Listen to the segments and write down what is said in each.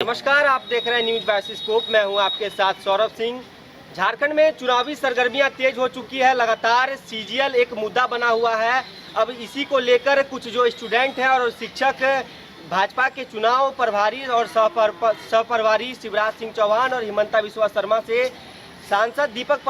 नमस्कार, आप देख रहे हैं न्यूज बायोस्कोप। मैं हूं आपके साथ सौरभ सिंह। झारखंड में चुनावी सरगर्मियां तेज हो चुकी है। लगातार सीजीएल एक मुद्दा बना हुआ है। अब इसी को लेकर कुछ जो स्टूडेंट हैं और शिक्षक भाजपा के चुनाव प्रभारी और सहप्रभारी शिवराज सिंह चौहान और हिमंता बिस्वा शर्मा से सांसद दीपक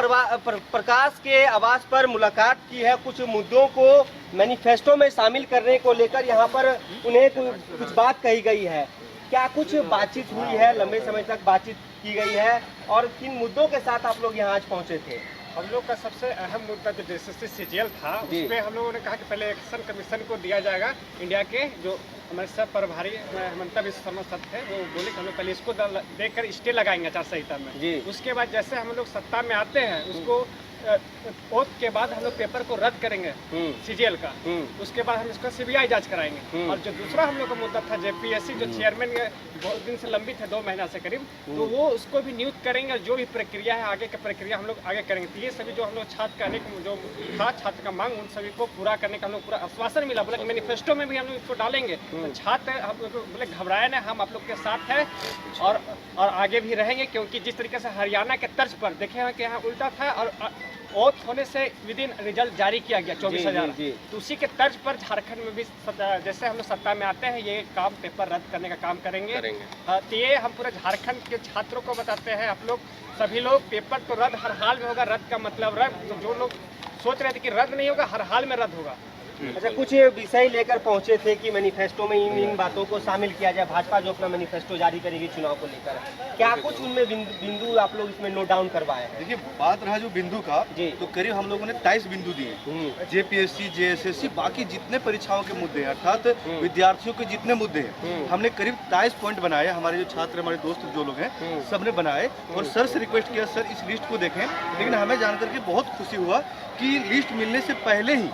प्रकाश के आवास पर मुलाकात की है। कुछ मुद्दों को मैनिफेस्टो में शामिल करने को लेकर यहाँ पर उन्हें कुछ बात कही गई है। क्या कुछ बातचीत हुई है? लंबे समय तक बातचीत की गई है और किन मुद्दों के साथ आप लोग यहाँ आज पहुँचे थे? हम लोग का सबसे अहम मुद्दा जो जेएसएससी सीजीएल था, उसमें हम लोगों ने कहा कि पहले इलेक्शन कमीशन को दिया जाएगा। इंडिया के जो हमारे सब प्रभारी हिमंता बिस्वा शर्मा सब थे, वो बोले कि हम लोग पहले इसको देखकर स्टे लगाएंगे आचार संहिता में। उसके बाद जैसे हम लोग सत्ता में आते हैं, उसको ओथ के बाद हम लोग पेपर को रद्द करेंगे सीजीएल का। उसके बाद हम इसका सीबीआई जांच कराएंगे। और जो दूसरा हम लोग का मुद्दा था जेपीएससी, जो चेयरमैन बहुत दिन से लंबित है, 2 महीना से करीब, तो वो उसको भी नियुक्त करेंगे। जो भी प्रक्रिया है आगे की प्रक्रिया हम लोग आगे करेंगे। तो ये सभी जो हम लोग छात्र करने जो था, छात्र का मांग, उन सभी को पूरा करने का हम लोग पूरा आश्वासन मिला। बोले मैनिफेस्टो में भी हम लोग इसको डालेंगे। तो छात्र हम लोग बोले घबराए ना, हम आप लोग के साथ हैं और आगे भी रहेंगे। क्योंकि जिस तरीके से हरियाणा के तर्ज पर देखे हैं कि यहाँ उल्टा था और ओथ होने से विदिन रिजल्ट जारी किया गया 24,000, तो उसी के तर्ज पर झारखंड में भी जैसे हम लोग सत्ता में आते हैं, ये काम पेपर रद्द करने का काम करेंगे। तो ये हम पूरे झारखंड के छात्रों को बताते हैं, आप लोग सभी लोग पेपर तो रद्द हर हाल में होगा। रद्द का मतलब रद्द, तो जो लोग सोच रहे थे कि रद्द नहीं होगा, हर हाल में रद्द होगा। अच्छा, कुछ विषय लेकर पहुंचे थे कि मैनिफेस्टो में इन बातों को शामिल किया जाए। भाजपा जो अपना मैनिफेस्टो जारी करेगी चुनाव को लेकर, क्या कुछ उनमें बिंदु आप लोग इसमें नोट डाउन करवाए हैं? देखिए, बात रहा जो बिंदु का, तो करीब हम लोगों ने 23 बिंदु दिए। जेपीएससी, जेएसएससी, बाकी जितने परीक्षाओं के मुद्दे हैं, अर्थात विद्यार्थियों के जितने मुद्दे हैं, हमने करीब 23 पॉइंट बनाए। हमारे जो छात्र, हमारे दोस्त जो लोग हैं, सबने बनाए और सर से रिक्वेस्ट किया, सर इस लिस्ट को देखें। लेकिन हमें जानकर के बहुत खुशी हुआ कि लिस्ट मिलने से पहले ही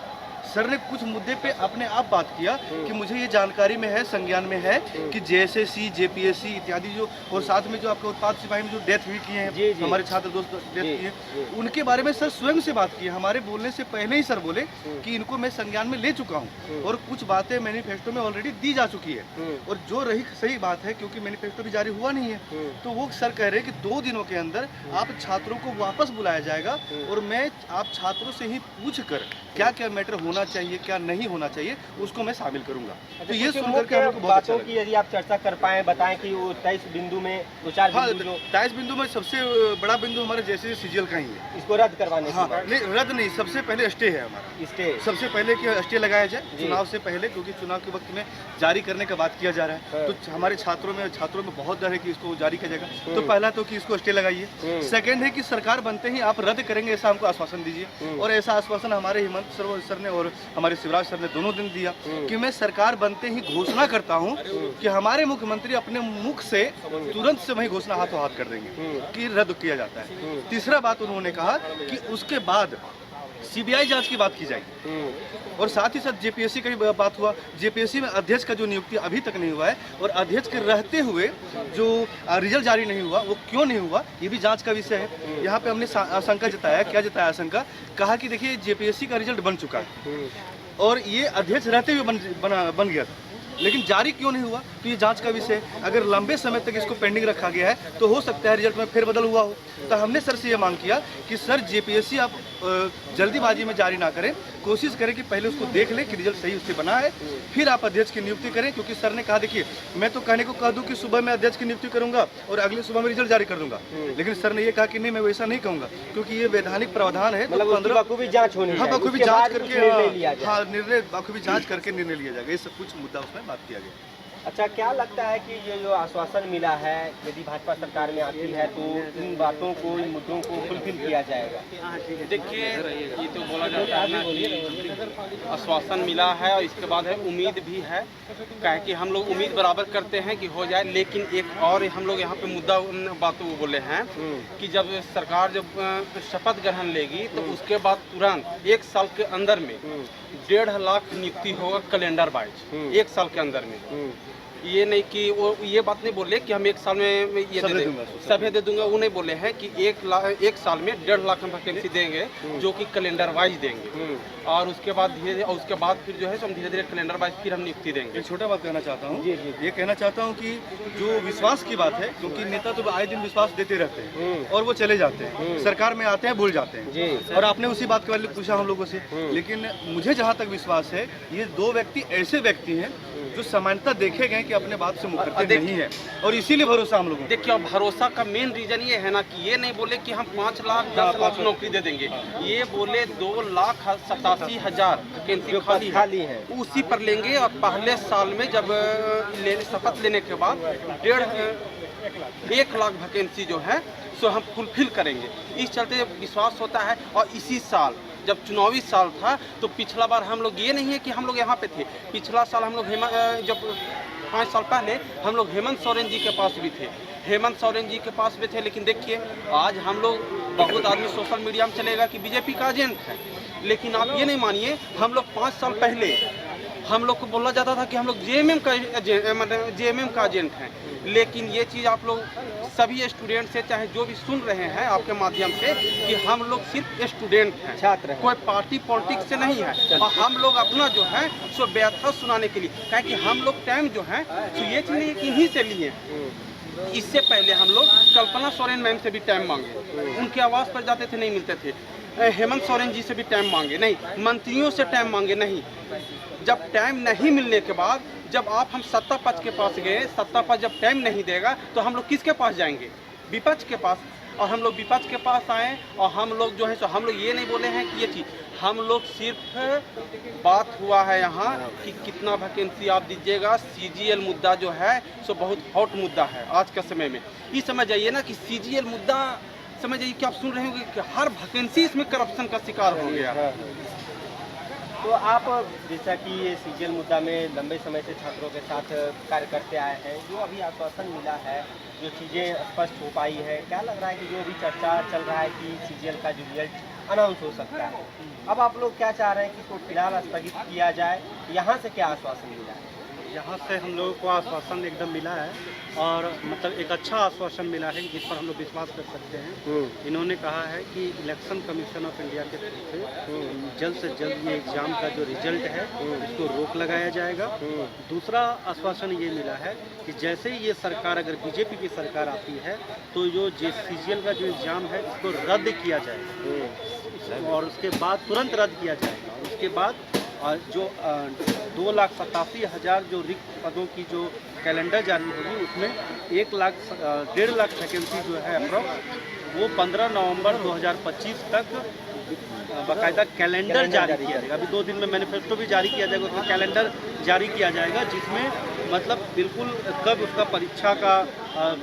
सर ने कुछ मुद्दे पे अपने आप बात किया कि मुझे ये जानकारी में है, संज्ञान में है कि जेएसएससी, जेपीएससी इत्यादि जो, और साथ में जो आपके उत्पाद सिपाही में जो डेथ हुई किए हैं, हमारे छात्र दोस्त डेथ किए, उनके बारे में सर स्वयं से बात की। हमारे बोलने से पहले ही सर बोले कि इनको मैं संज्ञान में ले चुका हूँ और कुछ बातें मैनिफेस्टो में ऑलरेडी दी जा चुकी है। और जो रही सही बात है, क्योंकि मैनिफेस्टो भी जारी हुआ नहीं है, तो वो सर कह रहे हैं कि 2 दिनों के अंदर आप छात्रों को वापस बुलाया जाएगा और मैं आप छात्रों से ही पूछ कर क्या क्या मैटर होना चाहिए, क्या नहीं होना चाहिए, उसको मैं शामिल करूंगा। तो ये सुनकर के हमको बहुत अच्छा लगा। की यदि आप चर्चा कर पाए, बताएं कि वो 23 बिंदु में 23 बिंदु में सबसे बड़ा बिंदु हमारे जैसे सीजीएल का ही है। इसको रद्द करवाने नहीं, रद्द नहीं, सबसे पहले स्टे है हमारा। स्टे सबसे पहले कि स्टे लगाया जाए चुनाव से पहले, क्योंकि चुनाव के वक्त में जारी करने का बात किया जा रहा है। तो हमारे छात्रों में बहुत डर है कि इसको जारी किया जाएगा। तो पहला तो कि इसको स्टे लगाइए। सेकेंड है कि सरकार बनते ही आप रद्द करेंगे, ऐसा हमको आश्वासन दीजिए। और ऐसा आश्वासन हमारे हिमंत सर ने और हमारे शिवराज सर ने दोनों दिन दिया कि मैं सरकार बनते ही घोषणा करता हूं कि हमारे मुख्यमंत्री अपने मुख से तुरंत से वही घोषणा हाथों हाथ कर देंगे कि रद्द किया जाता है। तीसरा बात उन्होंने कहा कि उसके बाद सीबीआई जांच की बात की जाएगी। और साथ ही साथ जेपीएससी का भी बात हुआ। जेपीएससी में अध्यक्ष का जो नियुक्ति अभी तक नहीं हुआ है और अध्यक्ष के रहते हुए जो रिजल्ट जारी नहीं हुआ, वो क्यों नहीं हुआ, ये भी जांच का विषय है। यहाँ पे हमने आशंका जताया। क्या जताया आशंका? कहा कि देखिए, जेपीएससी का रिजल्ट बन चुका है और ये अध्यक्ष रहते हुए बन गया था, लेकिन जारी क्यों नहीं हुआ, तो ये जांच का विषय है। अगर लंबे समय तक इसको पेंडिंग रखा गया है तो हो सकता है रिजल्ट में फेरबदल हुआ हो। तो हमने सर से ये मांग किया कि सर जेपीएससी आप जल्दीबाजी में जारी ना करें, कोशिश करें कि पहले उसको देख लें कि रिजल्ट सही उससे बना है, फिर आप अध्यक्ष की नियुक्ति करें। क्योंकि सर ने कहा, देखिए मैं तो कहने को कह दूं कि सुबह मैं अध्यक्ष की नियुक्ति करूंगा और अगले सुबह में रिजल्ट जारी कर दूंगा, लेकिन सर ने ये कहा कि नहीं, मैं वैसा नहीं कहूँगा, क्योंकि ये वैधानिक प्रावधान है। मतलब बखूबी जांच होनी है, बखूबी जांच करके बखूबी जांच करके निर्णय लिया जाएगा। ये सब कुछ मुद्दा उसमें बात किया गया। अच्छा, क्या लगता है कि ये जो आश्वासन मिला है, यदि भाजपा सरकार में आती है तो इन बातों को, इन मुद्दों को फुलफिल किया जाएगा? देखिए, ये तो बोला जाता है कि आश्वासन मिला है और इसके बाद है उम्मीद भी है। क्या कि हम लोग उम्मीद बराबर करते हैं कि हो जाए, लेकिन एक और हम लोग यहाँ पे मुद्दा बातों को बोले हैं कि जब सरकार जब शपथ ग्रहण लेगी तो उसके बाद तुरंत 1 साल के अंदर में 1.5 लाख नियुक्ति होगा कैलेंडर वाइज, 1 साल के अंदर में। ये नहीं कि वो ये बात नहीं बोले कि हम 1 साल में ये सभ्य दे दूंगा। वो नहीं बोले हैं कि 1 साल में 1.5 लाख हम वैकेंसी देंगे, जो कि कैलेंडर वाइज देंगे, और उसके बाद फिर जो है हम धीरे धीरे कैलेंडर वाइज फिर हम नियुक्ति देंगे। एक छोटा बात कहना चाहता हूँ, ये कहना चाहता हूँ कि जो विश्वास की बात है, क्योंकि नेता तो आए दिन विश्वास देते रहते हैं और वो चले जाते हैं, सरकार में आते हैं भूल जाते हैं, और आपने उसी बात के बारे में पूछा हम लोगों से। लेकिन मुझे जहाँ तक विश्वास है, ये 2 व्यक्ति ऐसे व्यक्ति हैं जो समानता देखे गए कि अपने बात से मुकरते नहीं है, और इसीलिए भरोसा हम लोगों। देखिए, भरोसा का मेन रीजन ये है ना कि ये नहीं बोले कि हम 5 लाख 10 लाख नौकरी दे देंगे, ये बोले 2,87,000 वैकेंसी खाली है, उसी पर लेंगे। और पहले साल में जब शपथ लेने के बाद 1 लाख वैकेंसी जो है सो हम फुलफिल करेंगे। इस चलते विश्वास होता है। और इसी साल जब चुनावी साल था तो पिछला बार हम लोग, ये नहीं है कि हम लोग यहाँ पे थे, पिछला साल हम लोग जब 5 साल पहले हम लोग हेमंत सोरेन जी के पास भी थे, हेमंत सोरेन जी के पास भी थे। लेकिन देखिए, आज हम लोग, बहुत आदमी सोशल मीडिया में चलेगा कि बीजेपी का एजेंट है, लेकिन आप ये नहीं मानिए, हम लोग 5 साल पहले हम लोग को बोला जाता था कि हम लोग जेएमएम का एजेंट हैं। लेकिन ये चीज़ आप लोग सभी स्टूडेंट से, चाहे जो भी सुन रहे हैं आपके माध्यम से, कि हम लोग सिर्फ स्टूडेंट हैं, छात्र हैं, कोई पार्टी पॉलिटिक्स से नहीं है। और हम लोग अपना जो है सो व्यथा सुनाने के लिए, क्योंकि हम लोग टाइम जो है सो ये चीज़ नहीं इन्हीं से लिए। इससे पहले हम लोग कल्पना सोरेन मैम से भी टाइम मांगे, उनके आवाज़ पर जाते थे, नहीं मिलते थे। हेमंत सोरेन जी से भी टाइम मांगे, नहीं। मंत्रियों से टाइम मांगे, नहीं। जब टाइम नहीं मिलने के बाद, जब हम सत्ता पक्ष के पास गए, सत्ता पक्ष जब टाइम नहीं देगा तो हम लोग किसके पास जाएंगे? विपक्ष के पास। और हम लोग विपक्ष के पास आए, और हम लोग जो है सो हम लोग ये नहीं बोले हैं कि ये चीज़, हम लोग सिर्फ बात हुआ है यहाँ कि कितना वैकेंसी आप दीजिएगा। सीजीएल मुद्दा जो है सो बहुत हॉट मुद्दा है आज के समय में। इस समय जाइए ना कि सीजीएल मुद्दा, समझ जाइए कि आप सुन रहे होंगे कि हर वैकेंसी इसमें करप्शन का शिकार हो गया। तो आप, जैसा कि ये सीजीएल मुद्दा में लंबे समय से छात्रों के साथ कार्य करते आए हैं, जो अभी आश्वासन मिला है, जो चीज़ें स्पष्ट हो पाई है, क्या लग रहा है कि जो भी चर्चा चल रहा है कि सीजीएल का जो रिजल्ट अनाउंस हो सकता है, अब आप लोग क्या चाह रहे हैं कि इसको फिलहाल स्थगित किया जाए? यहाँ से क्या आश्वासन मिला है? यहाँ से हम लोगों को आश्वासन एकदम मिला है, और मतलब एक अच्छा आश्वासन मिला है जिस पर हम लोग विश्वास कर सकते हैं। इन्होंने कहा है कि इलेक्शन कमीशन ऑफ इंडिया के तरफ से जल्द से जल्द ये एग्ज़ाम का जो रिजल्ट है उसको रोक लगाया जाएगा। दूसरा आश्वासन ये मिला है कि जैसे ही ये सरकार, अगर बीजेपी की सरकार आती है, तो जो सीजीएल का जो एग्ज़ाम है उसको रद्द किया जाएगा, और उसके बाद तुरंत रद्द किया जाएगा। और उसके बाद जो 2,87,000 जो रिक्त पदों की जो कैलेंडर जारी होगी, उसमें 1,00,000 लाख वैकेंसी जो है अप्रॉक्स, वो 15 नवंबर 2025 तक बाकायदा कैलेंडर जारी किया जाएगा। अभी 2 दिन में मैनिफेस्टो भी जारी किया जाएगा, उसमें कैलेंडर जारी किया जाएगा, जिसमें मतलब बिल्कुल कब उसका परीक्षा का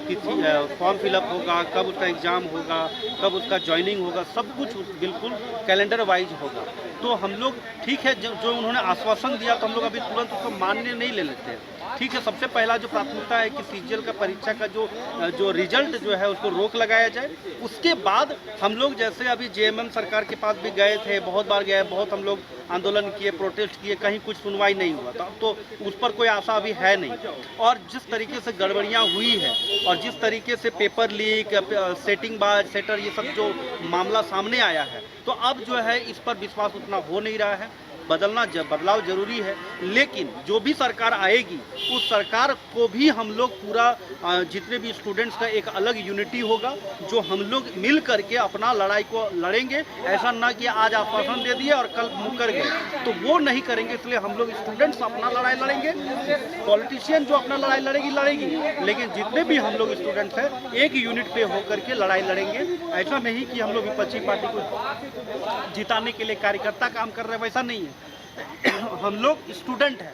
तिथि, फॉर्म फिलअप होगा, कब उसका एग्ज़ाम होगा, कब उसका ज्वाइनिंग होगा, सब कुछ बिल्कुल कैलेंडर वाइज होगा। तो हम लोग, ठीक है, जो उन्होंने आश्वासन दिया तो हम लोग अभी तुरंत उसको मान्य नहीं ले लेते हैं। ठीक है, सबसे पहला जो प्राथमिकता है कि सीजीएल का परीक्षा का जो रिजल्ट जो है उसको रोक लगाया जाए। उसके बाद हम लोग, जैसे अभी जेएमएम सरकार के पास भी गए थे, बहुत बार गए, बहुत हम लोग आंदोलन किए, प्रोटेस्ट किए, कहीं कुछ सुनवाई नहीं हुआ। तो अब तो उस पर कोई आशा अभी है नहीं। और जिस तरीके से गड़बड़ियाँ हुई है, और जिस तरीके से पेपर लीक, सेटिंगबाज, सेटर, ये सब जो मामला सामने आया है, तो अब जो है इस पर विश्वास उतना हो नहीं रहा है। बदलाव जरूरी है, लेकिन जो भी सरकार आएगी उस सरकार को भी हम लोग पूरा, जितने भी स्टूडेंट्स का एक अलग यूनिटी होगा, जो हम लोग मिल करके अपना लड़ाई को लड़ेंगे। ऐसा ना कि आज आश्वासन दे दिए और कल मुकर गए, तो वो नहीं करेंगे। इसलिए हम लोग स्टूडेंट्स अपना लड़ाई लड़ेंगे, पॉलिटिशियन जो अपना लड़ाई लड़ेगी, लेकिन जितने भी हम लोग स्टूडेंट्स हैं एक यूनिट पे होकर के लड़ाई लड़ेंगे। ऐसा नहीं कि हम लोग विपक्षी पार्टी को जिताने के लिए कार्यकर्ता काम कर रहे हैं, वैसा नहीं है। हम लोग स्टूडेंट हैं,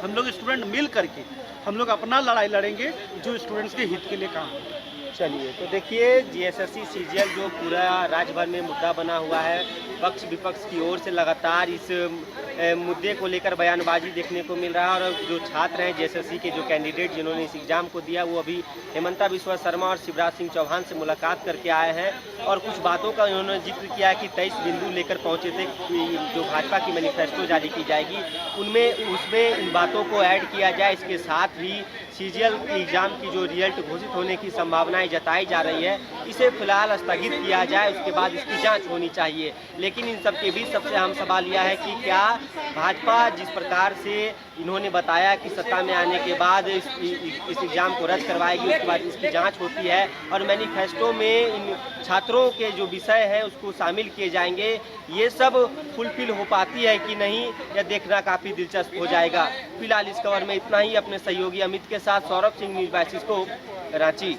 हम लोग स्टूडेंट मिल करके हम लोग अपना लड़ाई लड़ेंगे, जो स्टूडेंट्स के हित के लिए काम है। चलिए, तो देखिए जीएसएससी सीजीएल जो पूरा राज्य भर में मुद्दा बना हुआ है, पक्ष विपक्ष की ओर से लगातार इस मुद्दे को लेकर बयानबाजी देखने को मिल रहा है। और जो छात्र हैं जीएसएससी के जो कैंडिडेट जिन्होंने इस एग्ज़ाम को दिया, वो अभी हेमंता बिस्वा शर्मा और शिवराज सिंह चौहान से मुलाकात करके आए हैं और कुछ बातों का उन्होंने जिक्र किया कि 23 बिंदु लेकर पहुंचे थे कि जो भाजपा की मैनिफेस्टो जारी की जाएगी उसमें इन बातों को ऐड किया जाए। इसके साथ ही सीजीएल एग्ज़ाम की जो रिजल्ट घोषित होने की संभावनाएं जताई जा रही है, इसे फिलहाल स्थगित किया जाए, उसके बाद इसकी जांच होनी चाहिए। लेकिन इन सब के बीच सबसे अहम सवाल यह है कि क्या भाजपा जिस प्रकार से इन्होंने बताया कि सत्ता में आने के बाद इस एग्ज़ाम को रद्द करवाएगी, उसके बाद इसकी जांच होती है और मैनिफेस्टो में इन छात्रों के जो विषय हैं उसको शामिल किए जाएंगे, ये सब फुलफिल हो पाती है कि नहीं, यह देखना काफ़ी दिलचस्प हो जाएगा। फिलहाल इस खबर में इतना ही। अपने सहयोगी अमित के साथ सौरभ सिंह, न्यूज़ 22 रांची।